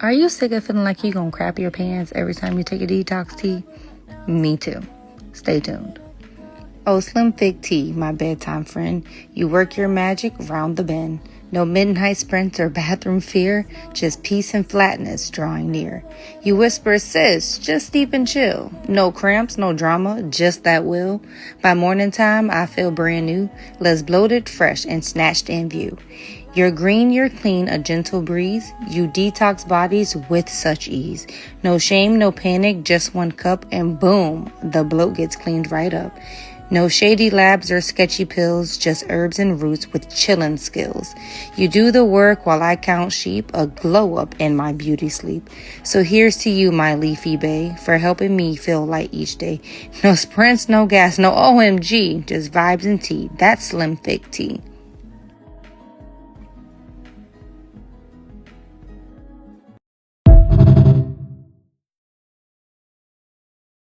Are you sick of feeling like you're gonna crap your pants every time you take a detox tea? Me too. Stay tuned. Oh, Slim Fig Tea, my bedtime friend. You work your magic round the bend. No midnight sprints or bathroom fear, just peace and flatness drawing near. You whisper, sis, just deep and chill. No cramps, no drama, just that will. By morning time, I feel brand new, less bloated, fresh, and snatched in view. You're green, you're clean, a gentle breeze. You detox bodies with such ease. No shame, no panic, just one cup, and boom, the bloat gets cleaned right up. No shady labs or sketchy pills, just herbs and roots with chillin' skills. You do the work while I count sheep, a glow up in my beauty sleep. So here's to you, my leafy bae, for helping me feel light each day. No sprints, no gas, no OMG, just vibes and tea. That's Slim Fig Tea.